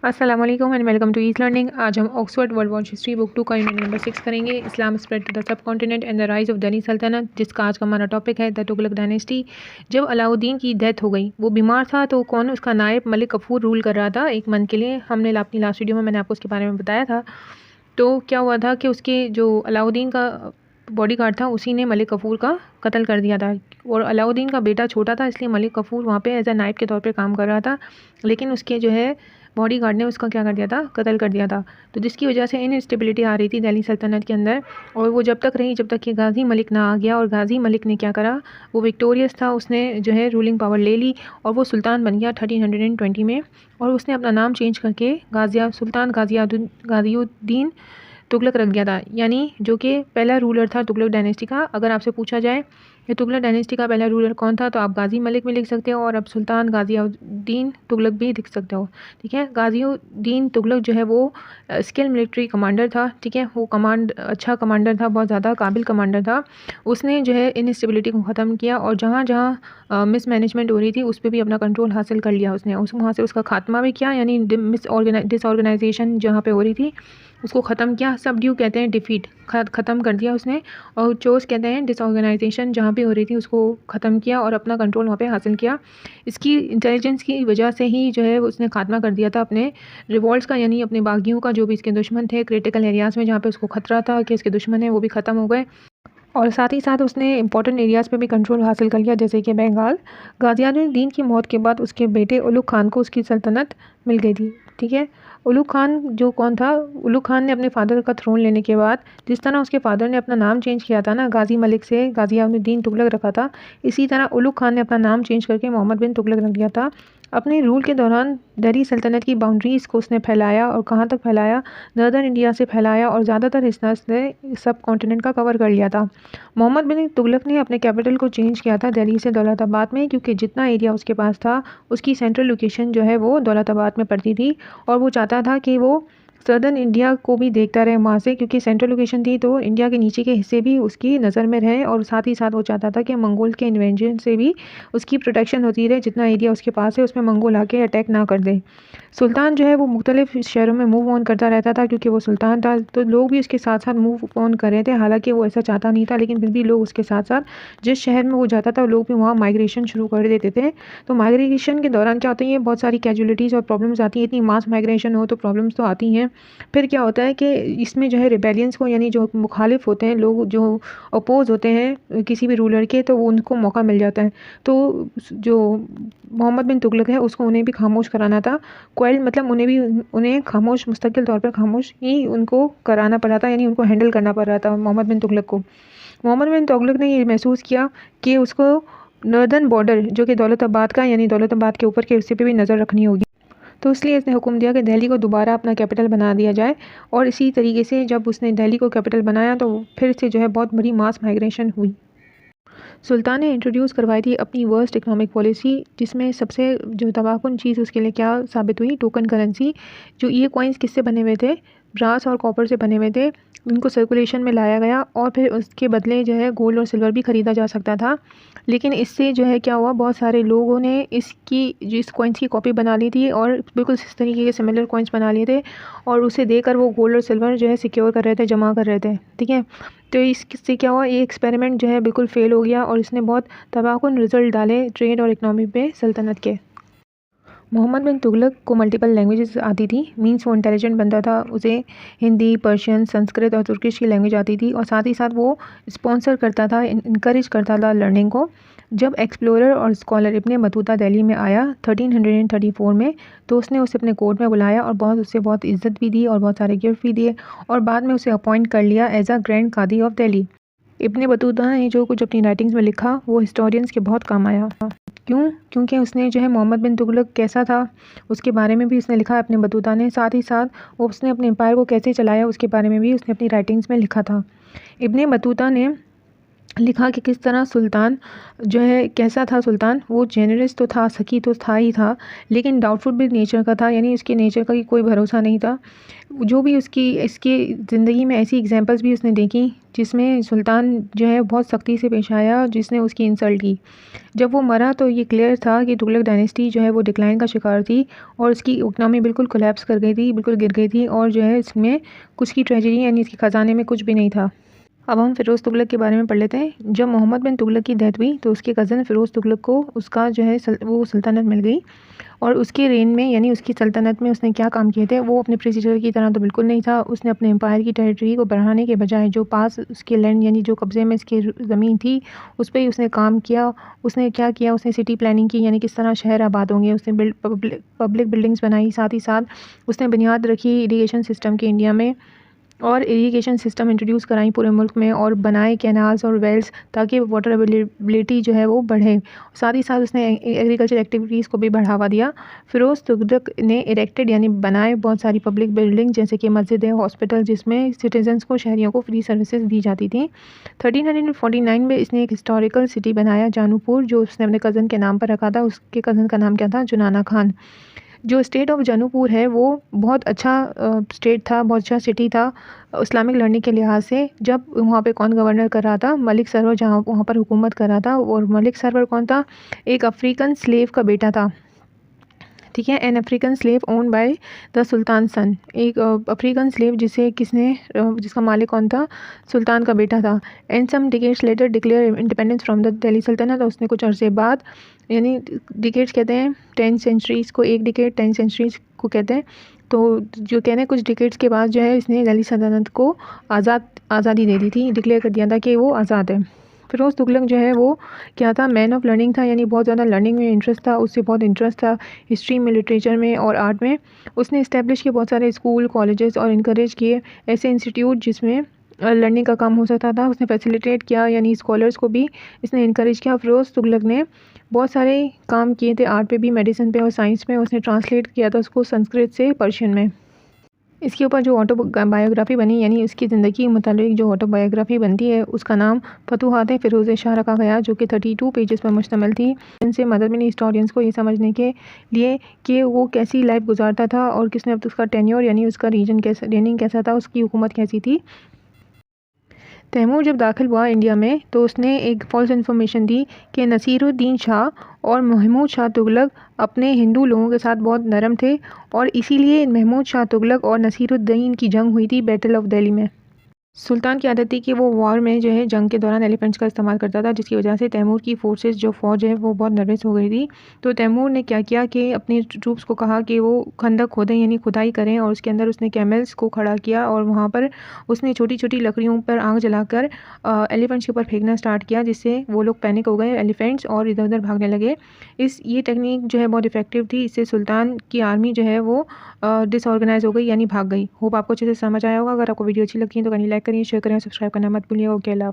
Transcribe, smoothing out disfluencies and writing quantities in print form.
अस्सलाम वालेकुम and welcome to East learning. आज हम Oxford world watch history book 2 का यूनिट नंबर 6 करेंगे। Islam spread to the subcontinent and the rise of Delhi सल्तनत, जिसका आज का हमारा टॉपिक है द तुगलक डायनेस्टी। जब अलाउद्दीन की डेथ हो गई, वो बीमार था, तो कौन उसका नायब मलिक कफूर रूल कर रहा था एक मंथ के लिए। हमने अपनी लास्ट वीडियो में मैंने आपको उसके बारे में बताया था। तो क्या हुआ था कि उसके जो अलाउद्दीन का बॉडी गार्ड था, उसी ने मलिक कफूर का कत्ल कर दिया था। और अलाउद्दीन का बेटा छोटा था, इसलिए मलिक कफूर वहाँ पे एज ए नाइब के तौर पे काम कर रहा था। लेकिन उसके जो है बॉडी गार्ड ने उसका क्या कर दिया था, कत्ल कर दिया था। तो जिसकी वजह से इनस्टेबिलिटी आ रही थी दिल्ली सल्तनत के अंदर। और वो जब तक रही जब तक कि गाजी मलिक ना आ गया। और गाजी मलिक ने क्या करा, वो विक्टोरियस था, उसने जो है रूलिंग पावर ले ली और वो सुल्तान बन गया 1320 में। और उसने अपना नाम चेंज करके सुल्तान गाजियुद्दीन तुगलक रख गया था। यानी जो कि पहला रूलर था तुगलक डायनेस्टी का। अगर आपसे पूछा जाए कि तुगलक डायनेस्टी का पहला रूलर कौन था, तो आप गाजी मलिक भी लिख सकते हो और अब सुल्तान गाजियुद्दीन तुगलक भी लिख सकते हो। ठीक है, गाजियुद्दीन तुगलक जो है वो स्किल मिलिट्री कमांडर था। ठीक है, वो अच्छा कमांडर था, बहुत ज़्यादा काबिल कमांडर था। उसने जो है इनस्टेबिलिटी को ख़त्म किया और जहाँ जहाँ मिसमैनेजमेंट हो रही थी उस पर भी अपना कंट्रोल हासिल कर लिया उसने। वहाँ से उसका खात्मा भी किया, यानी डिसऑर्गेनाइजेशन जहाँ पे हो रही थी उसको ख़त्म किया। सबड्यू कहते हैं डिफीट, ख़त्म कर दिया उसने। और चोस कहते हैं डिसऑर्गेनाइजेशन, जहाँ भी हो रही थी उसको ख़त्म किया और अपना कंट्रोल वहाँ पे हासिल किया। इसकी इंटेलिजेंस की वजह से ही जो है उसने खात्मा कर दिया था अपने रिवॉल्ट्स का, यानी अपने बागियों का। जो भी इसके दुश्मन थे क्रिटिकल एरियाज़ में जहाँ पे उसको खतरा था कि इसके दुश्मन है, वो भी ख़त्म हो गए। और साथ ही साथ उसने इंपॉर्टेंट एरियाज़ पे भी कंट्रोल हासिल कर लिया, जैसे कि बंगाल। गाजियादुद्दीन की मौत के बाद उसके बेटे उलुग खान को उसकी सल्तनत मिल गई थी। ठीक है, उलुग खान जो कौन था, उलुग खान ने अपने फादर का थ्रोन लेने के बाद, जिस तरह उसके फादर ने अपना नाम चेंज किया था ना, गाजी मलिक से गाजियादुद्दीन तुगलक रखा था, इसी तरह उलुग खान ने अपना नाम चेंज करके मोहम्मद बिन तुगलक रख दिया था। अपने रूल के दौरान दिल्ली सल्तनत की बाउंड्रीज़ को उसने फैलाया, और कहाँ तक फैलाया, नर्दर्न इंडिया से फैलाया और ज़्यादातर हिस्सा ने सब कॉन्टिनेंट का कवर कर लिया था। मोहम्मद बिन तुगलक ने अपने कैपिटल को चेंज किया था दिल्ली से दौलताबाद में, क्योंकि जितना एरिया उसके पास था उसकी सेंट्रल लोकेशन जो है वो दौलताबाद में पड़ती थी। और वो चाहता था कि वो सदर्न इंडिया को भी देखता रहे वहाँ से, क्योंकि सेंट्रल लोकेशन थी तो इंडिया के नीचे के हिस्से भी उसकी नज़र में रहे। और साथ ही साथ वो चाहता था कि मंगोल के इन्वेजन से भी उसकी प्रोटेक्शन होती रहे, जितना एरिया उसके पास है उसमें मंगोल आके अटैक ना कर दे। सुल्तान जो है वो मुख्तलिफ शहरों में मूव ऑन करता रहता था, क्योंकि वो सुल्तान था, तो लोग भी उसके साथ साथ मूव ऑन कर रहे थे। हालांकि वो ऐसा चाहता नहीं था, लेकिन फिर भी लोग उसके साथ साथ जिस शहर में वो जाता था लोग भी वहाँ माइग्रेशन शुरू कर देते थे। तो माइग्रेशन के दौरान क्या होता है, ये बहुत सारी कैजुअलिटीज़ और प्रॉब्लम्स आती हैं। इतनी मास माइग्रेशन हो तो प्रॉब्लम्स तो आती हैं। फिर क्या होता है कि इसमें जो है रिबेलियंस को, यानी जो मुखालिफ होते हैं लोग, जो अपोज होते हैं किसी भी रूलर के, तो उनको मौका मिल जाता है। तो जो मोहम्मद बिन तुगलक है उसको उन्हें भी खामोश कराना था। क्वाइल मतलब उन्हें खामोश, मुस्तकिल तौर पर खामोश ही उनको कराना पड़ा था, यानी उनको हैंडल करना पड़ रहा था मोहम्मद बिन तुगलक को। मोहम्मद बिन तुगलक ने ये महसूस किया कि उसको नॉर्दर्न बॉर्डर जो कि दौलताबाद का, यानी दौलताबाद के ऊपर के हिस्से पे भी नज़र रखनी होगी। तो इसलिए इसने हुक्म दिया कि दिल्ली को दोबारा अपना कैपिटल बना दिया जाए। और इसी तरीके से जब उसने दिल्ली को कैपिटल बनाया तो फिर से जो है बहुत बड़ी मास माइग्रेशन हुई। सुल्तान ने इंट्रोड्यूस करवाई थी अपनी वर्स्ट इकोनॉमिक पॉलिसी, जिसमें सबसे जो तबाहकुन चीज़ उसके लिए क्या साबित हुई, टोकन करेंसी। जो ये कॉइन्स किससे बने हुए थे, ब्रास और कॉपर से बने हुए थे, उनको सर्कुलेशन में लाया गया और फिर उसके बदले जो है गोल्ड और सिल्वर भी ख़रीदा जा सकता था। लेकिन इससे जो है क्या हुआ, बहुत सारे लोगों ने इस कॉइन्स की कॉपी बना ली थी और बिल्कुल इस तरीके के सिमिलर कॉइन्स बना लिए थे, और उसे देकर वो गोल्ड और सिल्वर जो है सिक्योर कर रहे थे, जमा कर रहे थे। ठीक है, तो इससे क्या हुआ, ये एक्सपेरिमेंट जो है बिल्कुल फेल हो गया और इसने बहुत तबाहकुन रिजल्ट डाले ट्रेड और इकनॉमी पे सल्तनत के। मोहम्मद बिन तुगलक को मल्टीपल लैंग्वेजेस आती थी, मीन्स वो इंटेलिजेंट बंदा था। उसे हिंदी, पर्शियन, संस्कृत और तुर्किश की लैंग्वेज आती थी, और साथ ही साथ वो स्पॉन्सर करता था, इनकरेज करता था लर्निंग को। जब एक्सप्लोरर और स्कॉलर इब्ने बतूता दिल्ली में आया 1334 में, तो उसने उसे अपने कोर्ट में बुलाया और उससे बहुत इज्जत भी दी और बहुत सारे गिफ्ट भी दिए, और बाद में उसे अपॉइंट कर लिया as a grand qadi of Delhi. Ibn Battuta ने जो कुछ अपनी राइटिंग्स में लिखा वो हिस्टोरियंस के बहुत काम आया। क्यों? क्योंकि उसने जो है मोहम्मद बिन तुगलक कैसा था उसके बारे में भी उसने लिखा है अपने बतूता ने। साथ ही साथ वो उसने अपने एम्पायर को कैसे चलाया उसके बारे में भी उसने अपनी राइटिंग्स में लिखा था। इब्ने बतूता ने लिखा कि किस तरह सुल्तान जो है कैसा था। सुल्तान वो जेनरस तो था, सखी तो था ही था, लेकिन डाउटफुल भी नेचर का था, यानी उसके नेचर का कोई भरोसा नहीं था। जो भी इसकी ज़िंदगी में ऐसी एग्जांपल्स भी उसने देखी जिसमें सुल्तान जो है बहुत सख्ती से पेश आया, जिसने उसकी इंसल्ट की। जब वो मरा तो ये क्लियर था कि तुगलक डायनेस्टी जो है वो डिक्लाइन का शिकार थी और उसकी इकनॉमी बिल्कुल कोलैप्स कर गई थी, बिल्कुल गिर गई थी, और जो है इसमें कुछ की ट्रेजेडी यानी इसके ख़जाने में कुछ भी नहीं था। अब हम फ़िरोज़ तुगलक के बारे में पढ़ लेते हैं। जब मोहम्मद बिन तुगलक की डेथ हुई तो उसके कज़न फ़िरोज़ तुगलक को उसका जो है वो सल्तनत मिल गई, और उसके रेन में यानी उसकी सल्तनत में उसने क्या काम किए थे वो अपने प्रेसिडेंटर की तरह तो बिल्कुल नहीं था। उसने अपने एम्पायर की टेरिटरी को बढ़ाने के बजाय जो पास उसके लैंड यानी जो कब्ज़े में इसकी ज़मीन थी उस पर ही उसने काम किया। उसने क्या किया, उसने सिटी प्लानिंग की, यानी किस तरह शहर आबाद होंगे। उसने पब्लिक बिल्डिंग्स बनाई, साथ ही साथ उसने बुनियाद रखी इरीगेशन सिस्टम की इंडिया में, और इरिगेशन सिस्टम इंट्रोड्यूस कराई पूरे मुल्क में, और बनाए कैनाल्स और वेल्स ताकि वाटर अवेलेबिलिटी जो है वो बढ़े। साथ ही साथ उसने एग्रीकल्चर एक्टिविटीज़ को भी बढ़ावा दिया। फ़िरोज़ तुगलक ने इरेक्टेड यानी बनाए बहुत सारी पब्लिक बिल्डिंग जैसे कि मस्जिद है, हॉस्पिटल, जिसमें सिटीजन्स को, शहरियों को फ्री सर्विसेज दी जाती थी। 1349 में इसने एक हिस्टोरिकल सिटी बनाया जानूपुर, जो उसने अपने कज़न के नाम पर रखा था। उसके कज़न का नाम क्या था? जुनाना खान। जो स्टेट ऑफ जानूपुर है वो बहुत अच्छा स्टेट था, बहुत अच्छा सिटी था इस्लामिक लर्निंग के लिहाज से। जब वहाँ पे कौन गवर्नर कर रहा था? मलिक सरवर, जहाँ वहाँ पर हुकूमत कर रहा था। और मलिक सरवर कौन था? एक अफ्रीकन स्लेव का बेटा था, ठीक है। An African slave own by the sultan son, एक अफ्रीकन स्लेव जिसका मालिक कौन था? सुल्तान का बेटा था। And some decades later declare independence from the Delhi सल्तनत, उसने कुछ अरसे बाद, यानी डिकेड्स कहते हैं 10 सेंचुरीज़ को, एक डिकेड 10 सेंचुरीज़ को कहते हैं। तो जो कहने कुछ डिकेड्स के बाद जो है इसने दिल्ली सल्तनत को आज़ादी दे दी थी, डिक्लेयर कर दिया था कि वो आज़ाद है। फ़िरोज़ तुगलक जो है वो क्या था? मैन ऑफ लर्निंग था, यानी बहुत ज़्यादा लर्निंग में इंटरेस्ट था, उससे बहुत इंटरेस्ट था हिस्ट्री में, लिटरेचर में और आर्ट में। उसने इस्टेब्लिश किए बहुत सारे स्कूल, कॉलेजेस, और इनकरेज किए ऐसे इंस्टीट्यूट जिसमें लर्निंग का काम हो सकता था। उसने फैसिलिटेट किया, यानी स्कॉलर्स को भी इसने इनकरेज किया। फ़िरोज़ तुगलक ने बहुत सारे काम किए थे आर्ट पे भी, मेडिसिन पे और साइंस में। उसने ट्रांसलेट किया था उसको संस्कृत से पर्शियन में। इसके ऊपर जो बायोग्राफ़ी बनी, यानी उसकी ज़िंदगी के मुतालिक जो ऑटोबायोग्राफ़ी बनती है, उसका नाम फतूहात फ़िरोज़ शाह रखा गया, जो कि 32 पेजेस पर मुश्तमिल थी। इनसे मदद मिली हिस्टोरियंस को ये समझने के लिए कि वो कैसी लाइफ गुजारता था और किसने उसका टेन्योर यानी उसका रेनिंग कैसा था, उसकी हुकूमत कैसी थी। तैमूर जब दाखिल हुआ इंडिया में तो उसने एक फ़ॉल्स इन्फॉर्मेशन दी कि नसीरुद्दीन शाह और महमूद शाह तुगलक अपने हिंदू लोगों के साथ बहुत नरम थे, और इसीलिए महमूद शाह तुगलक और नसीरुद्दीन की जंग हुई थी बैटल ऑफ दिल्ली में। सुल्तान की आदत थी कि वो वॉर में जो है जंग के दौरान एलिफेंट्स का इस्तेमाल करता था, जिसकी वजह से तैमूर की फोर्सेस जो फ़ौज है वो बहुत नर्वस हो गई थी। तो तैमूर ने क्या किया कि अपने ट्रूप्स को कहा कि वो खंदक खोदें यानी खुदाई करें, और उसके अंदर उसने कैमल्स को खड़ा किया और वहाँ पर उसने छोटी छोटी लकड़ियों पर आग जलाकर एलिफेंट्स के ऊपर फेंकना स्टार्ट किया, जिससे वो लोग पैनिक हो गए एलिफेंट्स और इधर उधर भागने लगे। ये टेक्निक जो है बहुत इफेक्टिव थी, इससे सुल्तान की आर्मी जो है वो डिसऑर्गेनाइज हो गई यानी भाग गई। होप आपको अच्छे से समझ आया होगा। अगर आपको वीडियो अच्छी लगती है तो कहीं लाइक करिए, शेयर करें, सब्सक्राइब करना मत भूलिए। ओके, अल्लाह।